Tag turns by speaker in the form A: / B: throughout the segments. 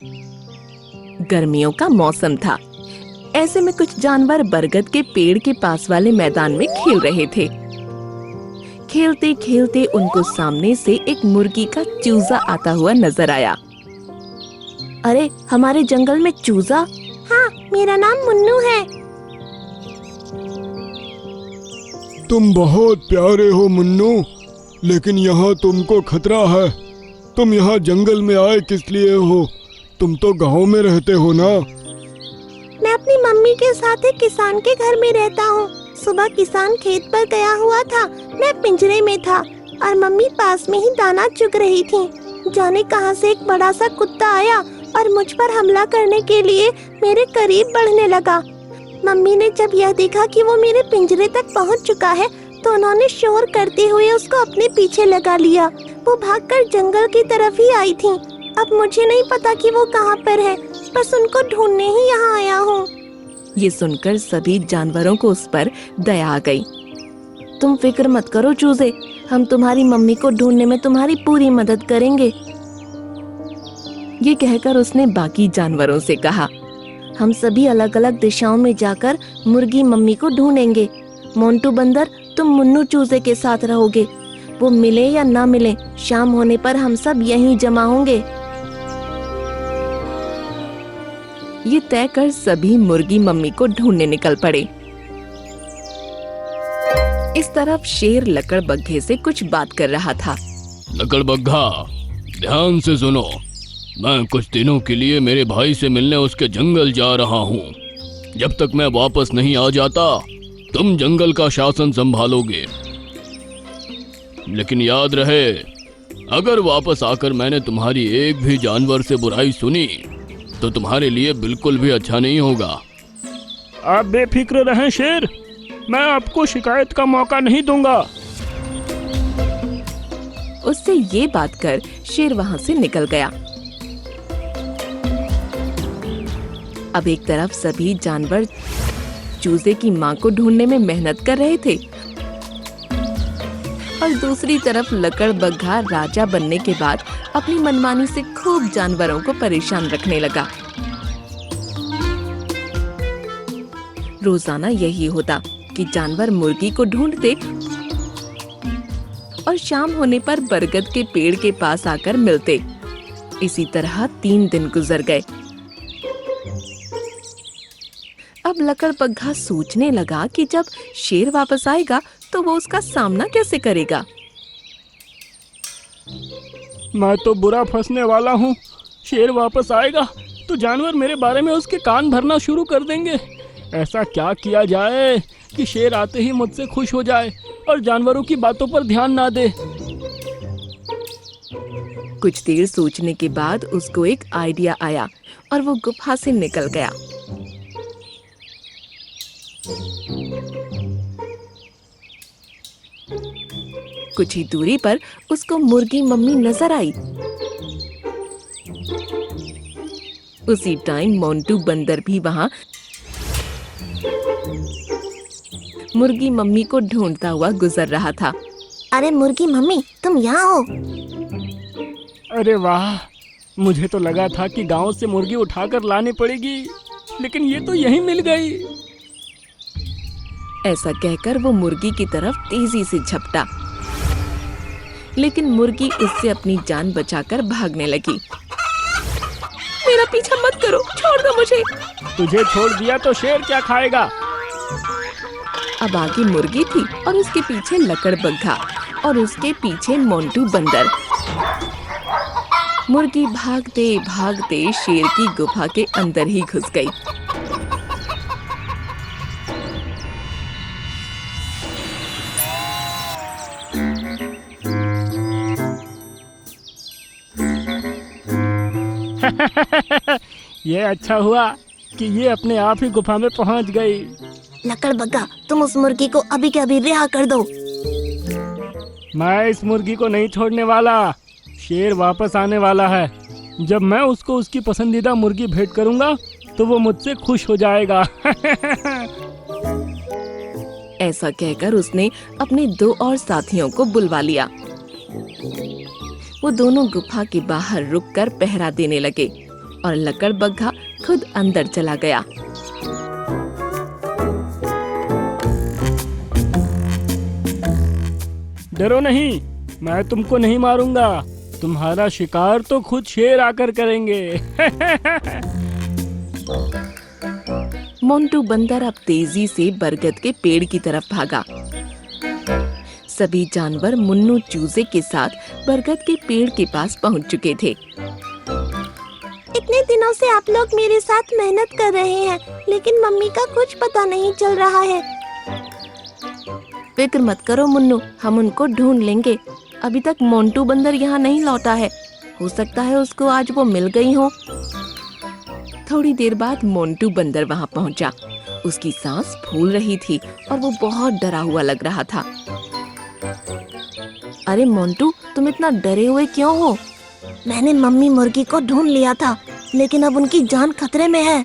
A: गर्मियों का मौसम था। ऐसे में कुछ जानवर बरगद के पेड़ के पास वाले मैदान में खेल रहे थे। खेलते खेलते उनको सामने से एक मुर्गी का चूजा आता हुआ नजर आया। अरे, हमारे जंगल में चूजा? हाँ, मेरा नाम मुन्नू है।
B: तुम बहुत प्यारे हो मुन्नू, लेकिन यहाँ तुमको खतरा है। तुम यहाँ जंगल में आए किस लिए हो? तुम तो गांव में रहते हो ना?
A: मैं अपनी मम्मी के साथ एक किसान के घर में रहता हूँ। सुबह किसान खेत पर गया हुआ था, मैं पिंजरे में था और मम्मी पास में ही दाना चुग रही थी। जाने कहां से एक बड़ा सा कुत्ता आया और मुझ पर हमला करने के लिए मेरे करीब बढ़ने लगा। मम्मी ने जब यह देखा कि वो मेरे पिंजरे तक पहुंच चुका है तो उन्होंने शोर करते हुए उसको अपने पीछे लगा लिया। वो भागकर जंगल की तरफ ही आई थी। अब मुझे नहीं पता कि वो कहाँ पर है, बस उनको ढूंढने ही यहाँ आया हूँ। ये सुनकर सभी जानवरों को उस पर दया आ गई। तुम फिक्र मत करो चूजे, हम तुम्हारी मम्मी को ढूंढने में तुम्हारी पूरी मदद करेंगे। ये कहकर उसने बाकी जानवरों से कहा, हम सभी अलग अलग दिशाओं में जाकर मुर्गी मम्मी को ढूंढेंगे। मोंटू बंदर, तुम मुन्नू चूजे के साथ रहोगे। वो मिले या ना मिले, शाम होने पर हम सब यहीं जमा होंगे। ये तय कर सभी मुर्गी मम्मी को ढूंढने निकल पड़े। इस तरफ शेर लकड़बग्घे से कुछ बात कर रहा था।
C: लकड़बग्घा, ध्यान से सुनो। मैं कुछ दिनों के लिए मेरे भाई से मिलने उसके जंगल जा रहा हूँ। जब तक मैं वापस नहीं आ जाता तुम जंगल का शासन संभालोगे। लेकिन याद रहे, अगर वापस आकर मैंने तुम्हारी एक भी जानवर से बुराई सुनी तो तुम्हारे लिए बिल्कुल भी अच्छा नहीं होगा।
D: आप बेफिक्र रहें शेर, मैं आपको शिकायत का मौका नहीं दूंगा।
A: उससे ये बात कर शेर वहाँ से निकल गया। अब एक तरफ सभी जानवर चूजे की माँ को ढूंढने में मेहनत कर रहे थे और दूसरी तरफ लकड़बग्घा राजा बनने के बाद अपनी मनमानी से खूब जानवरों को परेशान रखने लगा। रोजाना यही होता कि जानवर मुर्गी को ढूंढते और शाम होने पर बरगद के पेड़ के पास आकर मिलते। इसी तरह 3 दिन गुजर गए। अब लकड़बग्घा सोचने लगा कि जब शेर वापस आएगा तो वो उसका सामना कैसे करेगा।
D: मैं तो बुरा फंसने वाला हूँ। शेर वापस आएगा तो जानवर मेरे बारे में उसके कान भरना शुरू कर देंगे। ऐसा क्या किया जाए कि शेर आते ही मुझसे खुश हो जाए और जानवरों की बातों पर ध्यान ना दे।
A: कुछ देर सोचने के बाद उसको एक आइडिया आया और वो गुफा से निकल गया। कुछ ही दूरी पर उसको मुर्गी मम्मी नजर आई। उसी टाइम मोंटू बंदर भी वहां मुर्गी मम्मी को ढूंढता हुआ गुजर रहा था। अरे मुर्गी मम्मी, तुम यहाँ हो?
D: अरे वाह, मुझे तो लगा था कि गांव से मुर्गी उठाकर लानी पड़ेगी, लेकिन ये तो यहीं मिल गई।
A: ऐसा कहकर वो मुर्गी की तरफ तेजी से झपटा, लेकिन मुर्गी उससे अपनी जान बचाकर भागने लगी। मेरा पीछा मत करो, छोड़ दो मुझे।
D: तुझे छोड़ दिया तो शेर क्या खाएगा?
A: अब आगे मुर्गी थी और उसके पीछे लकड़बग्घा और उसके पीछे मोंटू बंदर। मुर्गी भागते भागते शेर की गुफा के अंदर ही घुस गई।
D: ये अच्छा हुआ कि ये अपने आप ही गुफा में पहुंच गई।
A: लकड़बग्घा, तुम उस मुर्गी को अभी के अभी रिहा कर दो।
D: मैं इस मुर्गी को नहीं छोड़ने वाला। शेर वापस आने वाला है। जब मैं उसको उसकी पसंदीदा मुर्गी भेंट करूंगा तो वो मुझसे खुश हो जाएगा।
A: ऐसा कहकर उसने अपने 2 और साथियों को बुलवा लिया। वो दोनों गुफा के बाहर रुककर पहरा देने लगे
E: और लकड़बग्घा खुद अंदर चला गया।
D: डरो नहीं, मैं तुमको नहीं मारूंगा। तुम्हारा शिकार तो खुद शेर आकर करेंगे।
E: मोंटू बंदर अब तेजी से बरगद के पेड़ की तरफ भागा। सभी जानवर मुन्नू चूजे के साथ बरगद के पेड़ के पास पहुंच चुके थे।
A: इतने दिनों से आप लोग मेरे साथ मेहनत कर रहे हैं, लेकिन मम्मी का कुछ पता नहीं चल रहा है।
E: फिक्र मत करो मुन्नू, हम उनको ढूंढ लेंगे। अभी तक मोंटू बंदर यहाँ नहीं लौटा है, हो सकता है उसको आज वो मिल गई हो। थोड़ी देर बाद मोंटू बंदर वहाँ पहुँचा। उसकी सांस फूल रही थी और वो बहुत डरा हुआ लग रहा था। अरे मोंटू, तुम इतना डरे हुए क्यों हो?
A: मैंने मम्मी मुर्गी को ढूंढ लिया था, लेकिन अब उनकी जान खतरे में है।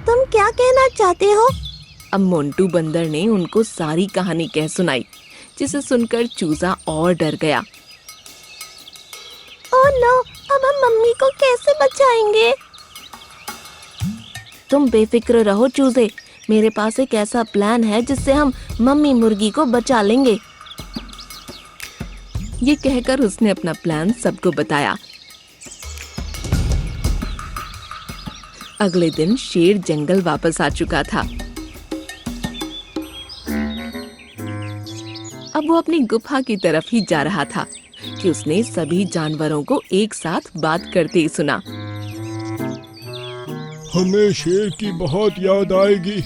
A: तुम क्या कहना चाहते हो?
E: अब मोंटू बंदर ने उनको सारी कहानी कह सुनाई, जिसे सुनकर चूजा और डर गया।
A: ओह नो, अब हम मम्मी को कैसे बचाएंगे?
E: तुम बेफिक्र रहो चूजे, मेरे पास एक ऐसा प्लान है जिससे हम मम्मी मुर्गी को बचा लेंगे। ये कहकर उसने अपना प्लान सबको बताया। अगले दिन शेर जंगल वापस आ चुका था। अब वो अपनी गुफा की तरफ ही जा रहा था कि उसने सभी जानवरों को एक साथ बात करते ही सुना।
B: हमें शेर की बहुत याद आएगी,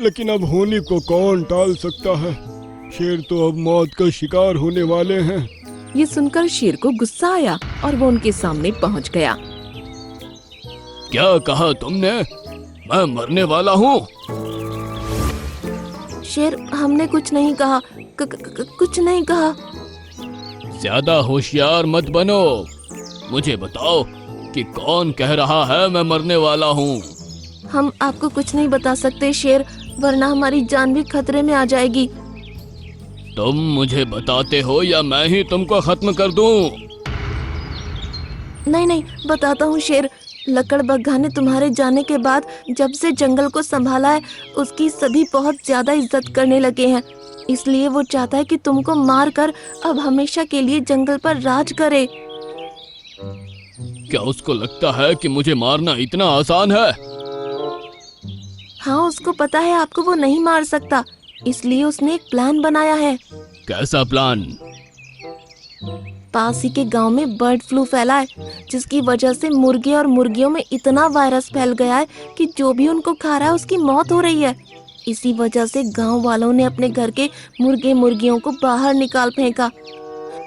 B: लेकिन अब होली को कौन टाल सकता है? शेर तो अब मौत का शिकार होने वाले हैं।
E: ये सुनकर शेर को गुस्सा आया और वो उनके सामने पहुंच गया।
C: क्या कहा तुमने? मैं मरने वाला हूँ?
E: शेर, हमने कुछ नहीं कहा, कुछ नहीं कहा।
C: ज्यादा होशियार मत बनो। मुझे बताओ कि कौन कह रहा है मैं मरने वाला हूँ?
E: हम आपको कुछ नहीं बता सकते शेर, वरना हमारी जान भी खतरे में आ जाएगी।
C: तुम मुझे बताते हो या मैं ही तुमको खत्म कर दूं?
E: नहीं नहीं, बताता हूँ शेर। लकड़बग्घा ने तुम्हारे जाने के बाद जब से जंगल को संभाला है, उसकी सभी बहुत ज्यादा इज्जत करने लगे हैं। इसलिए वो चाहता है कि तुमको मार कर अब हमेशा के लिए जंगल पर राज करे।
C: क्या उसको लगता है कि मुझे मारना इतना आसान है?
E: हाँ, उसको पता है आपको वो नहीं मार सकता, इसलिए उसने एक प्लान बनाया है।
C: कैसा प्लान?
E: पास ही के गांव में बर्ड फ्लू फैला है, जिसकी वजह से मुर्गे और मुर्गियों में इतना वायरस फैल गया है कि जो भी उनको खा रहा है उसकी मौत हो रही है। इसी वजह से गांव वालों ने अपने घर के मुर्गे मुर्गियों को बाहर निकाल फेंका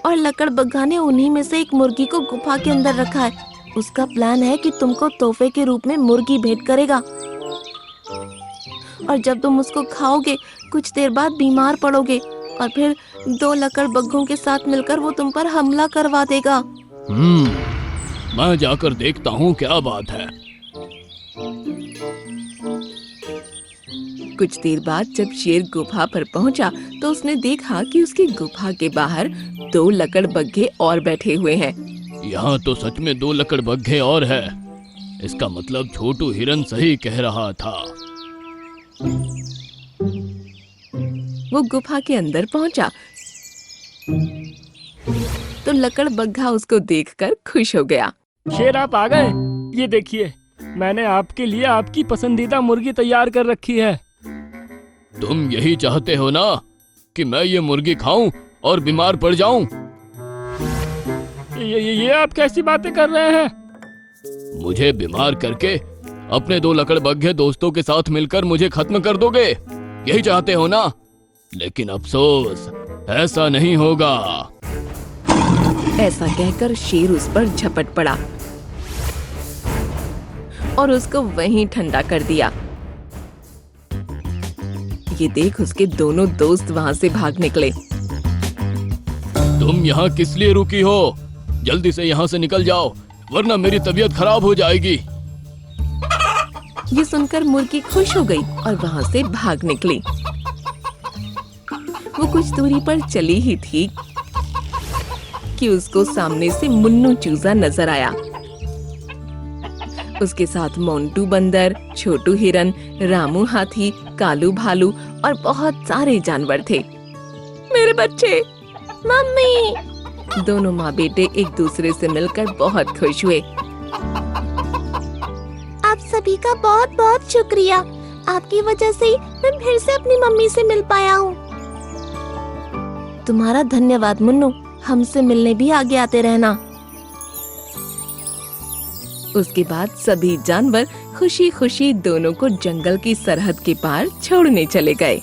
E: और लकड़बग्घा ने उन्हीं में से एक मुर्गी को गुफा के अंदर रखा है। उसका प्लान है कि तुमको तोहफे के रूप में मुर्गी भेंट करेगा और जब तुम उसको खाओगे कुछ देर बाद बीमार पड़ोगे और फिर 2 लकड़बग्घों के साथ मिलकर वो तुम पर हमला करवा देगा।
C: मैं जाकर देखता हूँ क्या बात है।
E: कुछ देर बाद जब शेर गुफा पर पहुंचा तो उसने देखा कि उसकी गुफा के बाहर 2 लकड़बग्घे और बैठे हुए हैं।
C: यहाँ तो सच में 2 लकड़बग्घे और है। इसका मतलब छोटू हिरन सही कह रहा था।
E: वो गुफा के अंदर पहुंचा तो लकड़बग्घा उसको देखकर खुश हो गया।
D: शेर, आप आ गए। ये देखिए, मैंने आपके लिए आपकी पसंदीदा मुर्गी तैयार कर रखी है।
C: तुम यही चाहते हो ना कि मैं ये मुर्गी खाऊं और बीमार पड़ जाऊं?
D: ये आप कैसी बातें कर रहे हैं?
C: मुझे बीमार करके अपने 2 लकड़बग्घे दोस्तों के साथ मिलकर मुझे खत्म कर दोगे? यही चाहते हो ना? लेकिन अफसोस, ऐसा नहीं होगा।
E: ऐसा कहकर शेर उस पर झपट पड़ा और उसको वहीं ठंडा कर दिया। ये देख उसके दोनों दोस्त वहाँ से भाग निकले।
C: तुम यहाँ किस लिए रुकी हो? जल्दी से यहाँ से निकल जाओ, वरना मेरी तबीयत खराब हो जाएगी।
E: ये सुनकर मुर्गी खुश हो गई और वहाँ से भाग निकली। वो कुछ दूरी पर चली ही थी कि उसको सामने से मुन्नू चूजा नजर आया। उसके साथ मोंटू बंदर, छोटू हिरन, रामू हाथी, कालू भालू और बहुत सारे जानवर थे। मेरे बच्चे,
A: मम्मी।
E: दोनों माँ बेटे एक दूसरे से मिलकर बहुत खुश हुए।
A: आप सभी का बहुत बहुत शुक्रिया। आपकी वजह से ही मैं फिर से अपनी मम्मी से मिल पाया हूँ।
E: तुम्हारा धन्यवाद मुन्नू, हमसे मिलने भी आगे आते रहना। उसके बाद सभी जानवर खुशी खुशी दोनों को जंगल की सरहद के पार छोड़ने चले गए।